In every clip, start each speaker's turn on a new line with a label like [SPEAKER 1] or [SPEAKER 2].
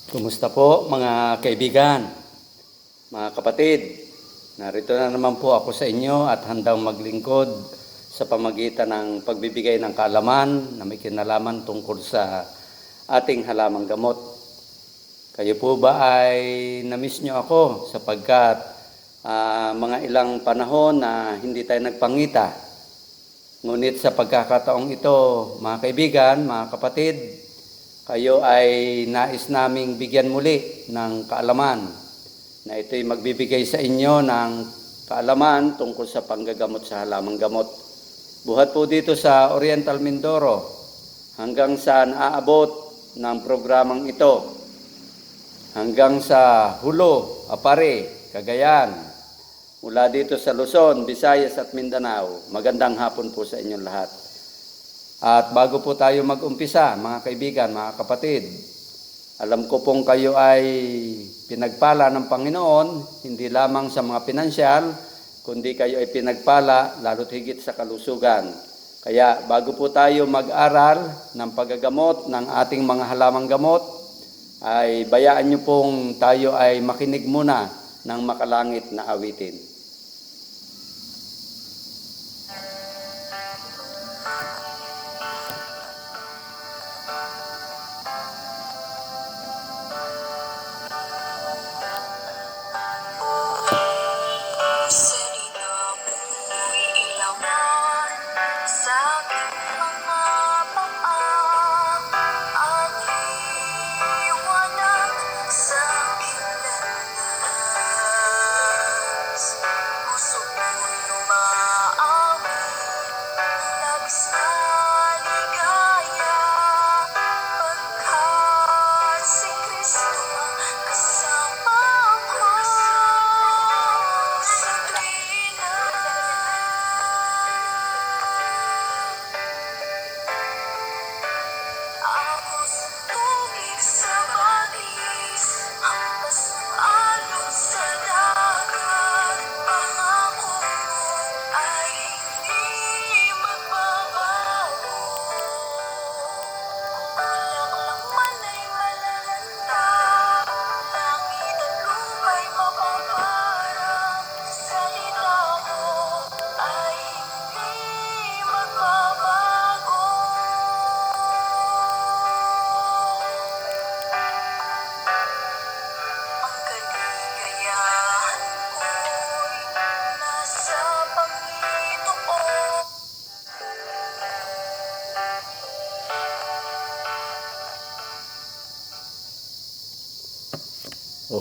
[SPEAKER 1] Kumusta po mga kaibigan, mga kapatid? Narito na naman po ako sa inyo at handang maglingkod sa pamagitan ng pagbibigay ng kaalaman na may kinalaman tungkol sa ating halamang gamot. Kayo po ba ay na-miss nyo ako sapagkat mga ilang panahon na hindi tayo nagpangita? Ngunit sa pagkakataong ito, mga kaibigan, mga kapatid, kayo ay nais naming bigyan muli ng kaalaman na ito'y magbibigay sa inyo ng kaalaman tungkol sa panggagamot sa halamang gamot. Buhat po dito sa Oriental Mindoro hanggang sa naaabot ng programang ito, hanggang sa Hulo, Apare, Cagayan, mula dito sa Luzon, Visayas at Mindanao. Magandang hapon po sa inyong lahat. At bago po tayo mag-umpisa, mga kaibigan, mga kapatid, alam ko pong kayo ay pinagpala ng Panginoon, hindi lamang sa mga pinansyal, kundi kayo ay pinagpala lalo't higit sa kalusugan. Kaya bago po tayo mag-aral ng paggagamot ng ating mga halamang gamot, ay bayaan niyo pong tayo ay makinig muna ng makalangit na awitin.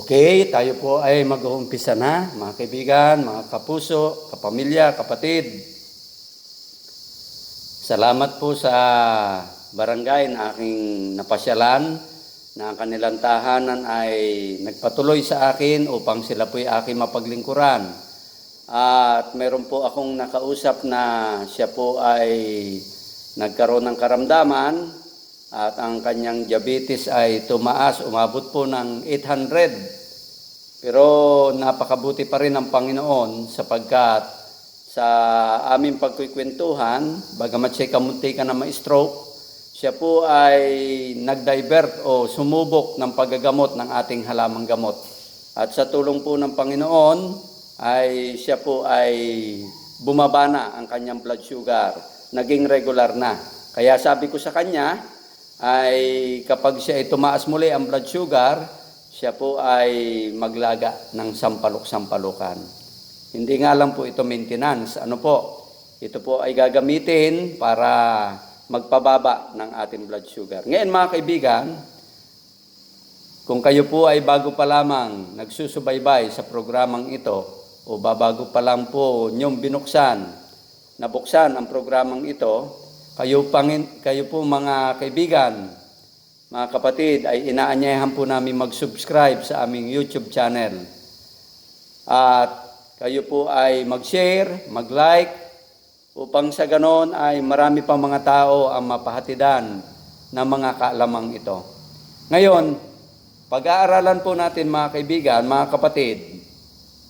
[SPEAKER 1] Okay, tayo po ay mag-uumpisa na, mga kaibigan, mga kapuso, kapamilya, kapatid. Salamat po sa barangay na aking napasyalan na ang kanilang tahanan ay nagpatuloy sa akin upang sila po ay aking mapaglingkuran. At meron po akong nakausap na siya po ay nagkaroon ng karamdaman at ang kanyang diabetes ay tumaas, umabot po ng 800. Pero napakabuti pa rin ng Panginoon sapagkat sa aming pagkukwentuhan, bagamat siya kamuntikan na ma-stroke, siya po ay nag-divert o sumubok ng paggagamot ng ating halamang gamot. At sa tulong po ng Panginoon, ay siya po ay bumaba na ang kanyang blood sugar, naging regular na. Kaya sabi ko sa kanya, ay kapag siya ay tumaas muli ang blood sugar, siya po ay maglaga ng sampalok-sampalukan. Hindi nga lang po ito maintenance. Ano po? Ito po ay gagamitin para magpababa ng ating blood sugar. Ngayon mga kaibigan, kung kayo po ay bago pa lamang nagsusubaybay sa programang ito o babago pa lang po niyong nabuksan ang programang ito, kayo po mga kaibigan, mga kapatid, ay inaanyayahan po namin mag-subscribe sa aming YouTube channel. At kayo po ay mag-share, mag-like, upang sa ganon ay marami pang mga tao ang mapahatidan ng mga kaalamang ito. Ngayon, pag-aaralan po natin mga kaibigan, mga kapatid,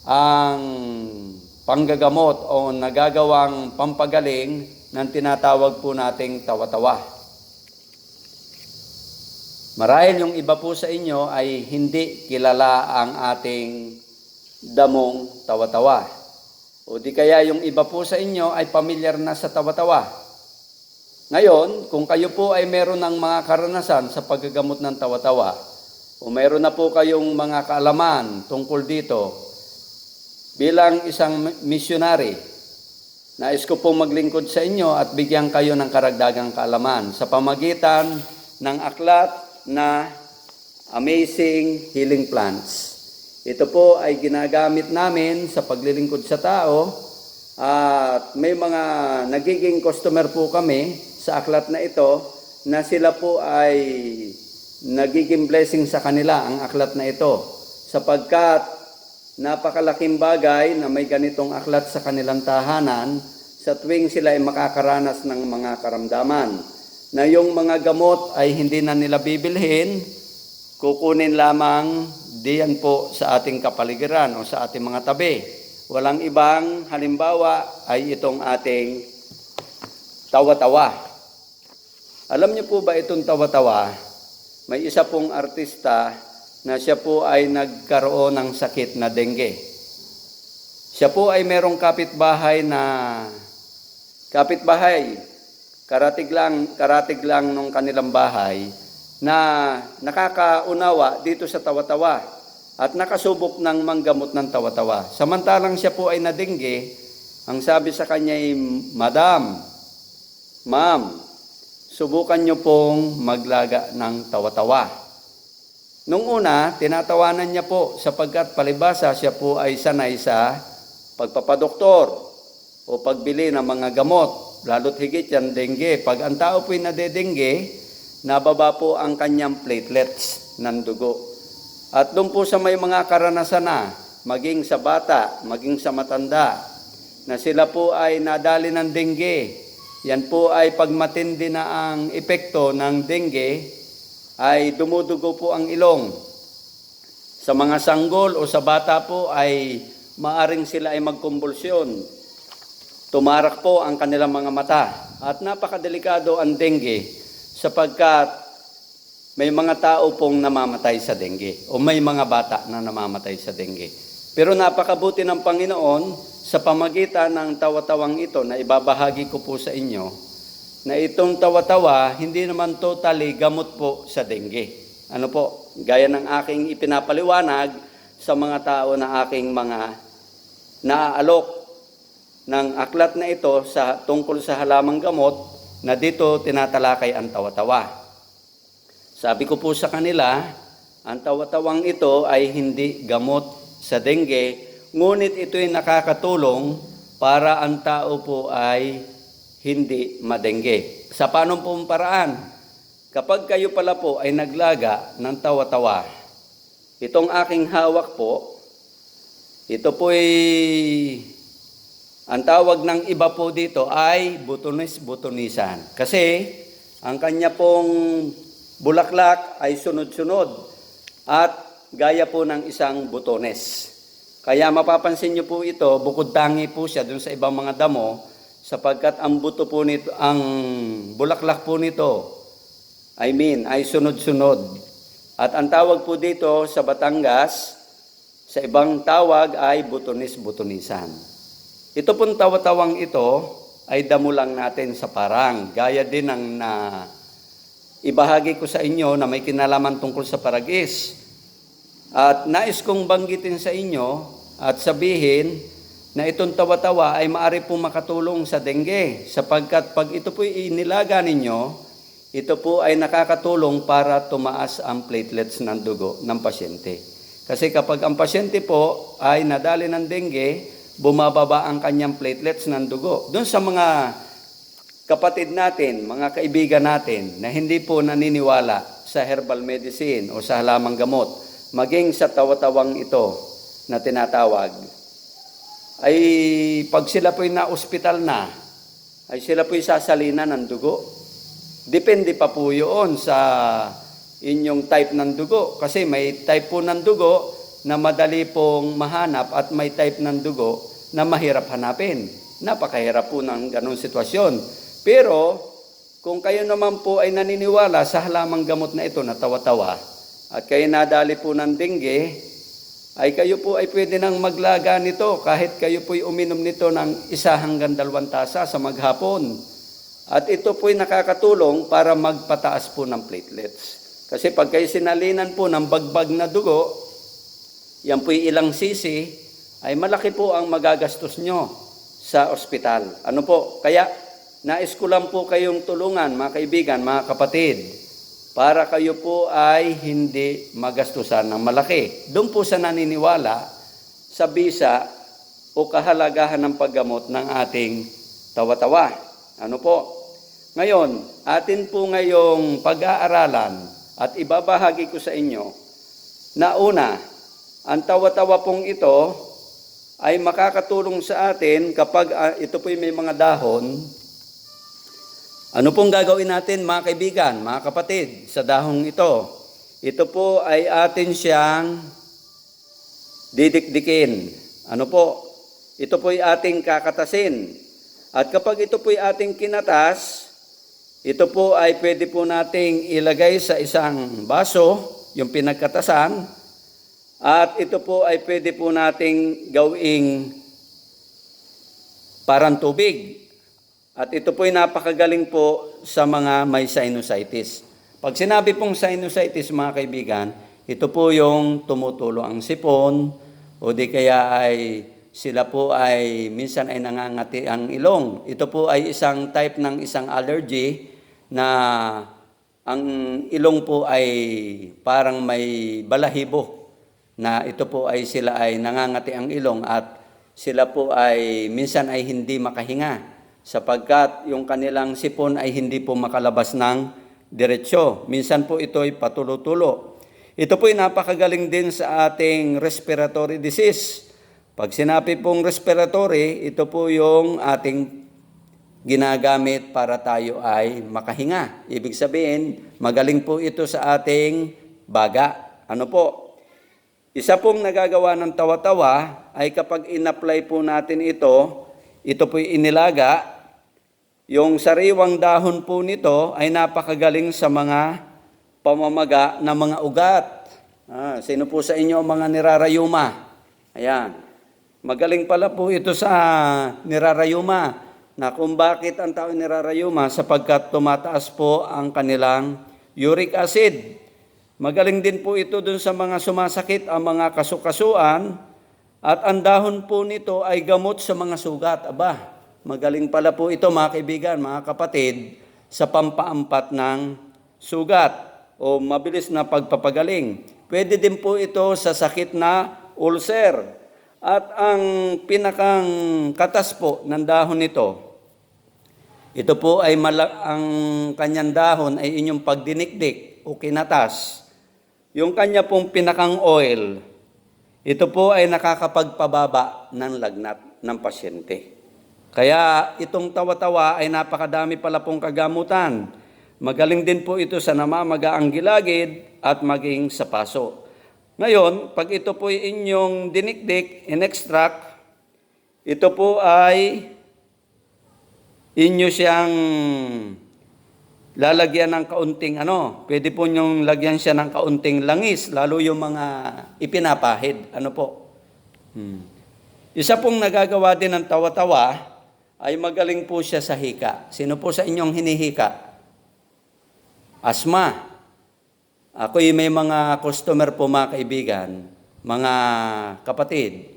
[SPEAKER 1] ang panggagamot o nagagawang pampagaling ng tinatawag po nating tawa-tawa. Marahil yung iba po sa inyo ay hindi kilala ang ating damong tawa-tawa. O di kaya yung iba po sa inyo ay pamilyar na sa tawa-tawa. Ngayon, kung kayo po ay meron ng mga karanasan sa paggagamot ng tawa-tawa, o meron na po kayong mga kaalaman tungkol dito, bilang isang missionary, nais ko po maglingkod sa inyo at bigyan kayo ng karagdagang kaalaman sa pamagitan ng aklat na Amazing Healing Plants. Ito po ay ginagamit namin sa paglilingkod sa tao at may mga nagiging customer po kami sa aklat na ito na sila po ay nagiging blessing sa kanila ang aklat na ito sapagkat napakalaking bagay na may ganitong aklat sa kanilang tahanan sa tuwing sila ay makakaranas ng mga karamdaman na yung mga gamot ay hindi na nila bibilhin, kukunin lamang diyan po sa ating kapaligiran o sa ating mga tabi. Walang ibang halimbawa ay itong ating tawa-tawa. Alam niyo po ba itong tawa-tawa? May isa pong artista na siya po ay nagkaroon ng sakit na dengue. Siya po ay merong kapitbahay, karatig lang nung kanilang bahay na nakakaunawa dito sa tawa-tawa at nakasubok ng manggamot ng tawa-tawa. Samantalang siya po ay nadengge, ang sabi sa kanya ay, Ma'am, subukan niyo pong maglaga ng tawa-tawa. Nung una, tinatawanan niya po sapagkat palibasa siya po ay sanay sa pagpapadoktor o pagbili ng mga gamot. Lalo't higit yan, dengue. Pag ang tao po'y nadedengge, nababa po ang kanyang platelets ng dugo. At doon po sa may mga karanasan na, maging sa bata, maging sa matanda, na sila po ay nadali ng dengue. Yan po ay pag matindi na ang epekto ng dengue, ay dumudugo po ang ilong. Sa mga sanggol o sa bata po ay maaring sila ay magkumbulsyon. Tumarak po ang kanilang mga mata at napakadelikado ang dengue sapagkat may mga tao pong namamatay sa dengue o may mga bata na namamatay sa dengue. Pero napakabuti ng Panginoon sa pamagitan ng tawa-tawang ito na ibabahagi ko po sa inyo na itong tawa-tawa hindi naman totally gamot po sa dengue. Ano po? Gaya ng aking ipinapaliwanag sa mga tao na aking mga naaalok ng aklat na ito tungkol sa halamang gamot na dito tinatalakay ang tawa-tawa. Sabi ko po sa kanila, ang tawa-tawang ito ay hindi gamot sa dengue, ngunit ito ay nakakatulong para ang tao po ay hindi madengge. Sa paanong pong paraan? Kapag kayo pala po ay naglaga ng tawa-tawa, itong aking hawak po, ito po ay ang tawag ng iba po dito ay butonis-butonisan. Kasi ang kanya pong bulaklak ay sunod-sunod at gaya po ng isang butones. Kaya mapapansin niyo po ito, bukod tangi po siya dun sa ibang mga damo sapagkat ang buto po nito, ang bulaklak po nito, ay sunod-sunod. At ang tawag po dito sa Batangas, sa ibang tawag ay butonis-butonisan. Ito pong tawa-tawang ito ay damo lang natin sa parang. Gaya din ng ibahagi ko sa inyo na may kinalaman tungkol sa paragis. At nais kong banggitin sa inyo at sabihin na itong tawa-tawa ay maaari pong makatulong sa dengue sapagkat pag ito po inilaga ninyo, ito po ay nakakatulong para tumaas ang platelets ng dugo ng pasyente. Kasi kapag ang pasyente po ay nadali ng dengue, bumababa ang kanyang platelets ng dugo. Doon sa mga kapatid natin, mga kaibigan natin na hindi po naniniwala sa herbal medicine o sa halamang gamot, maging sa tawa-tawang ito na tinatawag, ay pag sila po'y na-ospital na, ay sila po'y sasalina ng dugo. Depende pa po yun sa inyong type ng dugo. Kasi may type po ng dugo na madali pong mahanap at may type ng dugo na mahirap hanapin. Napakahirap po ng ganung sitwasyon. Pero kung kayo naman po ay naniniwala sa halamang gamot na ito na tawa-tawa at kayo nadali po ng dengue, ay kayo po ay pwede nang maglaga nito kahit kayo po'y uminom nito ng 1 hanggang 2 tasa sa maghapon. At ito po'y nakakatulong para magpataas po ng platelets. Kasi pag kayo sinalinan po ng bagbag na dugo, yan po'y ilang sisi, ay malaki po ang magagastos nyo sa ospital. Ano po? Kaya nais ko lang po kayong tulungan, mga kaibigan, mga kapatid, para kayo po ay hindi magastusan ng malaki. Doon po sa naniniwala sa bisa o kahalagahan ng paggamot ng ating tawa-tawa. Ano po? Ngayon, atin po ngayong pag-aaralan at ibabahagi ko sa inyo na una, ang tawa-tawa pong ito ay makakatulong sa atin kapag ito po'y may mga dahon. Ano pong gagawin natin, mga kaibigan, mga kapatid, sa dahong ito? Ito po ay atin siyang didikdikin. Ano po? Ito po ay ating kakatasin. At kapag ito po ay ating kinatas, ito po ay pwede po nating ilagay sa isang baso, yung pinagkatasan, at ito po ay pwede po nating gawing parang tubig. At ito po'y napakagaling po sa mga may sinusitis. Pag sinabi pong sinusitis, mga kaibigan, ito po yung tumutulo ang sipon o di kaya ay sila po ay minsan ay nangangati ang ilong. Ito po ay isang type ng isang allergy na ang ilong po ay parang may balahibo na ito po ay sila ay nangangati ang ilong at sila po ay minsan ay hindi makahinga sapagkat yung kanilang sipon ay hindi po makalabas ng diretsyo. Minsan po ito ay patulo-tulo. Ito po ay napakagaling din sa ating respiratory disease. Pag sinabi pong respiratory, ito po yung ating ginagamit para tayo ay makahinga. Ibig sabihin, magaling po ito sa ating baga. Ano po? Isa pong nagagawa ng tawa-tawa ay kapag in-apply po natin ito po'y inilaga. Yung sariwang dahon po nito ay napakagaling sa mga pamamaga ng mga ugat. Sino po sa inyo mga nirarayuma? Ayan. Magaling pala po ito sa nirarayuma na kung bakit ang tao nirarayuma sapagkat tumataas po ang kanilang uric acid. Magaling din po ito dun sa mga sumasakit, ang mga kasukasuan, at ang dahon po nito ay gamot sa mga sugat. Aba, magaling pala po ito, mga kaibigan, mga kapatid, sa pampaampat ng sugat o mabilis na pagpapagaling. Pwede din po ito sa sakit na ulcer. At ang pinakang katas po ng dahon nito, ito po ay ang kanyang dahon ay inyong pagdinikdik o kinatas. Yung kanya pong pinakang oil, ito po ay nakakapagpababa ng lagnat ng pasyente. Kaya itong tawa-tawa ay napakadami pala pong kagamutan. Magaling din po ito sa namamaga ang gilagid at maging sa paso. Ngayon, pag ito po ay inyong dinikdik, in-extract, ito po ay inyo siyang lalagyan ng kaunting pwede po nyong lagyan siya ng kaunting langis, lalo yung mga ipinapahid. Ano po? Isa pong nagagawa din ng tawa-tawa ay magaling po siya sa hika. Sino po sa inyong hinihika? Asma. Ako'y may mga customer po, mga kaibigan, mga kapatid,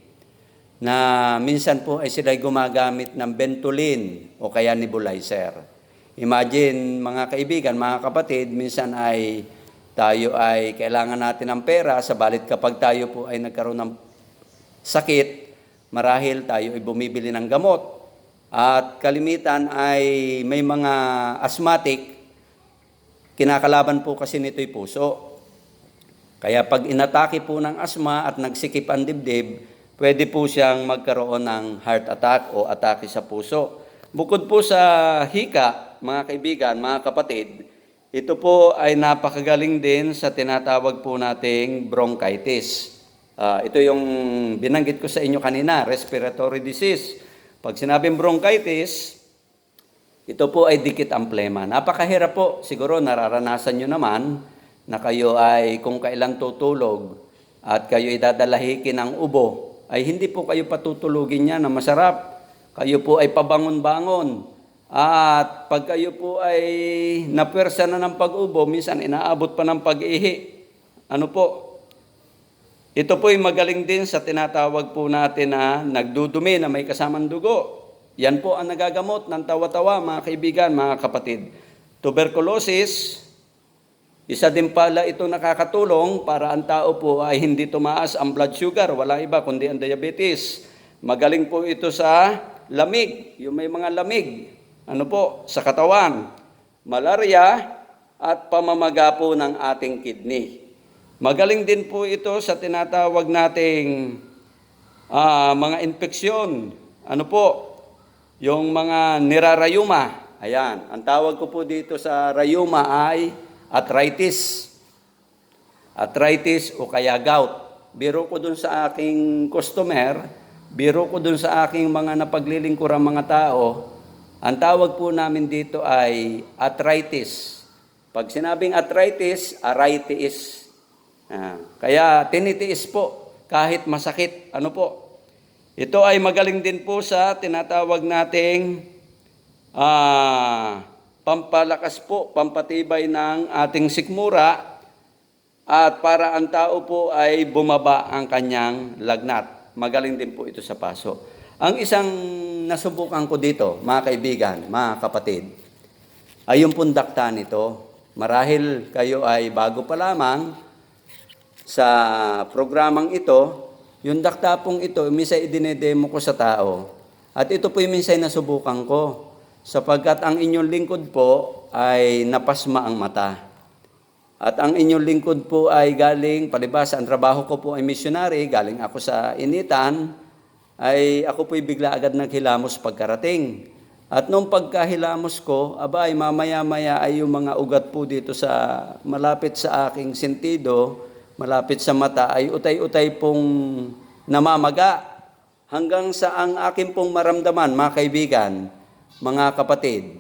[SPEAKER 1] na minsan po ay sila gumagamit ng Ventolin o kaya nebulizer. Imagine, mga kaibigan, mga kapatid, minsan ay tayo ay kailangan natin ng pera, sabalit kapag tayo po ay nagkaroon ng sakit, marahil tayo ay bumibili ng gamot. At kalimitan ay may mga asthmatic, kinakalaban po kasi nito'y puso. Kaya pag inatake po ng asma at nagsikip ang dibdib, pwede po siyang magkaroon ng heart attack o atake sa puso. Bukod po sa hika, mga kaibigan, mga kapatid, ito po ay napakagaling din sa tinatawag po nating bronchitis. Ito yung binanggit ko sa inyo kanina, respiratory disease. Pag sinabing bronchitis, Ito po ay dikit ang plema. Napakahirap po. Siguro nararanasan nyo naman na kayo ay kung kailan tutulog at kayo ay dadalahikin ng ubo, ay hindi po kayo patutulugin niya na masarap. Kayo po ay pabangon-bangon. At pag kayo po ay napwersa na ng pag-ubo, minsan inaabot pa ng pag-ihi. Ano po? Ito po ay magaling din sa tinatawag po natin na nagdudumi na may kasamang dugo. Yan po ang nagagamot ng tawa-tawa, mga kaibigan, mga kapatid. Tuberculosis, isa din pala ito nakakatulong para ang tao po ay hindi tumaas ang blood sugar. Wala iba kundi ang diabetes. Magaling po ito sa lamig, yung may mga lamig. Ano po? Sa katawan. Malaria at pamamaga po ng ating kidney. Magaling din po ito sa tinatawag nating mga infeksyon. Ano po? Yung mga nirarayuma. Ayan. Ang tawag ko po dito sa rayuma ay arthritis. Arthritis o kaya gout. Biro ko dun sa aking customer, biro ko dun sa aking mga napaglilingkurang mga tao, ang tawag po namin dito ay arthritis. Pag sinabing arthritis, arthritis. Kaya tinitiis po kahit masakit. Ano po? Ito ay magaling din po sa tinatawag nating pampalakas po, pampatibay ng ating sikmura at para ang tao po ay bumaba ang kanyang lagnat. Magaling din po ito sa paso. Ang isang nasubukan ko dito, mga kaibigan, mga kapatid, ay yung pundakta nito. Marahil kayo ay bago pa lamang sa programang ito, yung dakta pong ito, minsan idinedemo ko sa tao. At ito po yung minsan nasubukan ko. Sapagkat ang inyong lingkod po ay napasma ang mata. At ang inyong lingkod po ay galing, palibasa, ang trabaho ko po ay missionary, galing ako sa initan, ay ako po'y bigla agad naghilamos pagkarating. At nung pagkahilamos ko, ay mamaya-maya ay yung mga ugat po dito sa malapit sa aking sentido, malapit sa mata, ay utay-utay pong namamaga. Hanggang sa ang aking pong maramdaman, mga kaibigan, mga kapatid,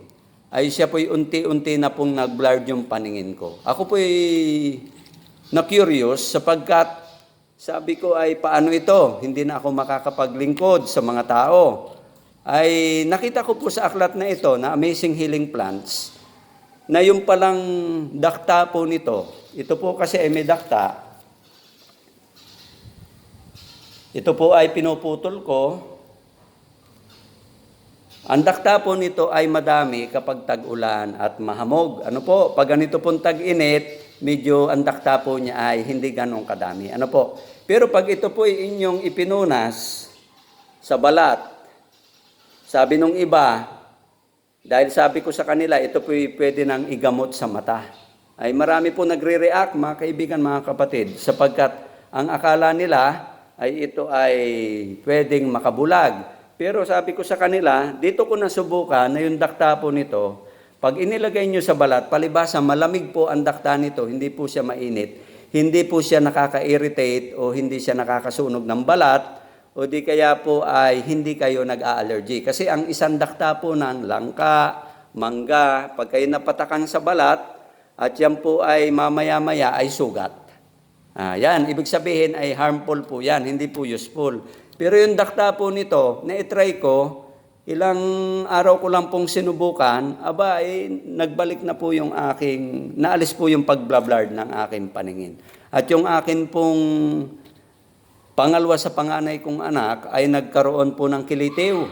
[SPEAKER 1] ay siya po'y unti-unti na pong nag-blurred yung paningin ko. Ako po'y na-curious sapagkat sabi ko ay paano ito? Hindi na ako makakapaglingkod sa mga tao. Ay nakita ko po sa aklat na ito na Amazing Healing Plants na yung palang dakta po nito. Ito po kasi ay may dakta. Ito po ay pinuputol ko. Ang dakta po nito ay madami kapag tag-ulan at mahamog. Ano po, pag ganito pong tag-init, medyo ang dakta po niya ay hindi ganong kadami. Ano po? Pero pag ito po ay inyong ipinunas sa balat, sabi nung iba, dahil sabi ko sa kanila, ito po ay pwede nang igamot sa mata. Ay marami po nagre-react, mga kaibigan, mga kapatid, sapagkat ang akala nila ay ito ay pwedeng makabulag. Pero sabi ko sa kanila, dito ko nasubukan na yung dakta po nito, pag inilagay nyo sa balat, palibasa malamig po ang dakta nito, hindi po siya mainit, hindi po siya nakaka-irritate o hindi siya nakakasunog ng balat, o di kaya po ay hindi kayo nag-a-allergy. Kasi ang isang dakta po ng langka, mangga, pag kayo napatakan sa balat, at yan po ay mamaya-maya ay sugat. Yan, ibig sabihin ay harmful po yan, hindi po useful. Pero yung dakta po nito, na-try ko, ilang araw ko lang pong sinubukan, ay nagbalik na po yung aking, naalis po yung pagblabblard ng aking paningin. At yung akin pong pangalawa sa panganay kong anak ay nagkaroon po ng kilitiw.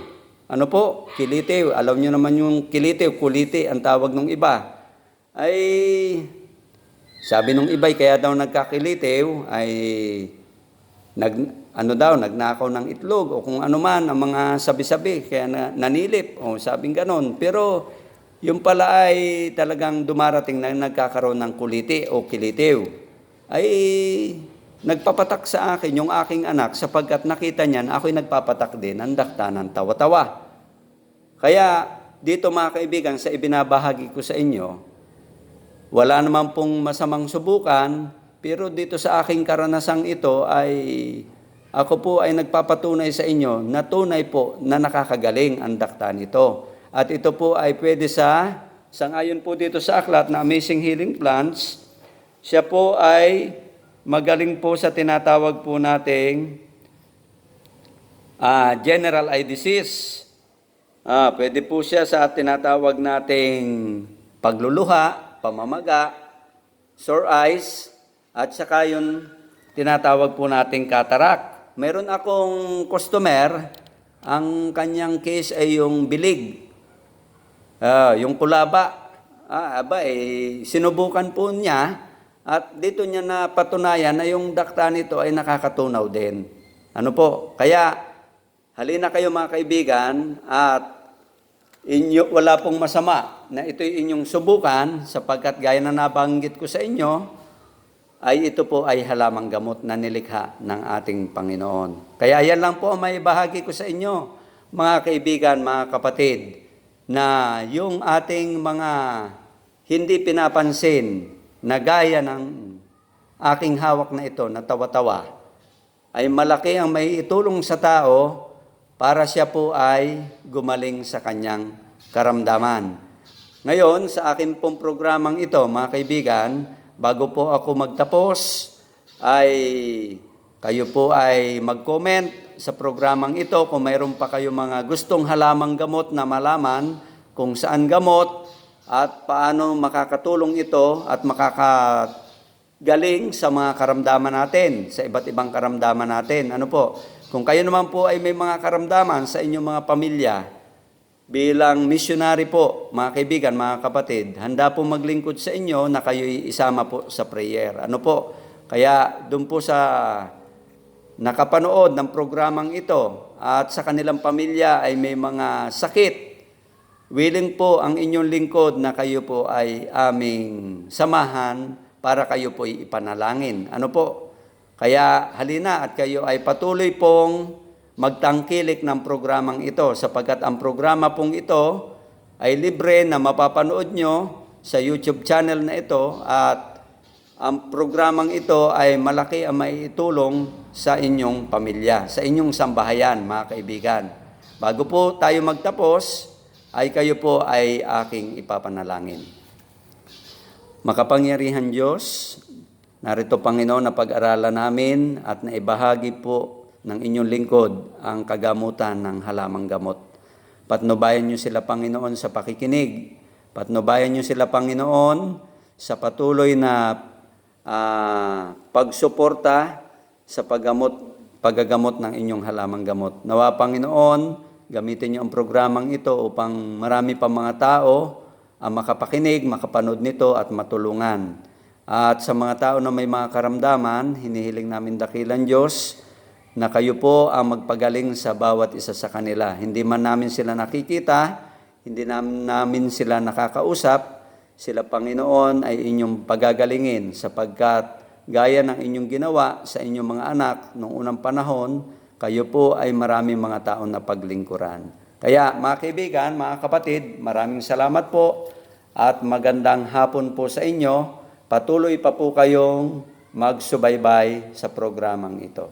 [SPEAKER 1] Ano po? Kilitiw. Alam nyo naman yung kilitiw, kuliti, ang tawag ng iba. Ay, sabi nung iba'y kaya daw nagkakilitiw, ay nagnakaw ng itlog o kung ano man ang mga sabi-sabi, kaya nanilip o sabing ganon. Pero yung pala ay talagang dumarating na nagkakaroon ng kuliti o kilitiw. Ay nagpapatak sa akin yung aking anak sapagkat nakita niya na ako'y nagpapatak din ng dakta ng tawa-tawa. Kaya dito mga kaibigan, sa ibinabahagi ko sa inyo, wala naman pong masamang subukan, pero dito sa aking karanasang ito ay ako po ay nagpapatunay sa inyo na tunay po na nakakagaling ang dakta nito. At ito po ay pwede sangayon po dito sa aklat na Amazing Healing Plants, siya po ay magaling po sa tinatawag po nating general eye disease. Pwede po siya sa tinatawag nating pagluluha, pamamaga, sore eyes, at saka yung tinatawag po nating cataract. Meron akong customer, ang kanyang case ay yung bilig, yung kulaba. Sinubukan po niya at dito niya napatunayan na yung dakta nito ay nakakatunaw din. Ano po? Kaya halina kayo mga kaibigan at wala pong masama na ito'y inyong subukan sapagkat gaya na nabanggit ko sa inyo, ay ito po ay halamang gamot na nilikha ng ating Panginoon. Kaya yan lang po ang may bahagi ko sa inyo, mga kaibigan, mga kapatid, na yung ating mga hindi pinapansin na gaya ng aking hawak na ito na tawa-tawa, ay malaki ang may itulong sa tao para siya po ay gumaling sa kanyang karamdaman. Ngayon, sa akin pong programang ito, mga kaibigan, bago po ako magtapos, ay kayo po ay mag-comment sa programang ito kung mayroon pa kayo mga gustong halamang gamot na malaman kung saan gamot at paano makakatulong ito at makakagaling sa mga karamdaman natin, sa iba't ibang karamdaman natin. Ano po? Kung kayo naman po ay may mga karamdaman sa inyong mga pamilya, bilang missionary po, mga kaibigan, mga kapatid, handa po maglingkod sa inyo na kayo'y isama po sa prayer. Ano po? Kaya doon po sa nakapanood ng programang ito at sa kanilang pamilya ay may mga sakit, willing po ang inyong lingkod na kayo po ay aming samahan para kayo po ipanalangin. Ano po? Kaya halina at kayo ay patuloy pong magtangkilik ng programang ito sapagkat ang programa pong ito ay libre na mapapanood nyo sa YouTube channel na ito at ang programang ito ay malaki ang maitulong sa inyong pamilya, sa inyong sambahayan, mga kaibigan. Bago po tayo magtapos, ay kayo po ay aking ipapanalangin. Makapangyarihan Diyos, narito Panginoon na pag-aralan namin at naibahagi po ng inyong lingkod ang kagamutan ng halamang gamot. Patnubayan niyo sila Panginoon sa pakikinig. Patnubayan niyo sila Panginoon sa patuloy na pagsuporta sa paggagamot ng inyong halamang gamot. Nawa Panginoon, gamitin niyo ang programang ito upang marami pa mga tao ang makapakinig, makapanood nito at matulungan. At sa mga tao na may mga karamdaman, hinihiling namin dakilan Diyos na kayo po ang magpagaling sa bawat isa sa kanila. Hindi man namin sila nakikita, hindi namin sila nakakausap, sila Panginoon ay inyong pagagalingin sapagkat gaya ng inyong ginawa sa inyong mga anak noong unang panahon, kayo po ay maraming mga taon na paglingkuran. Kaya mga kaibigan, mga kapatid, maraming salamat po at magandang hapon po sa inyo. Patuloy pa po kayong magsubaybay sa programang ito.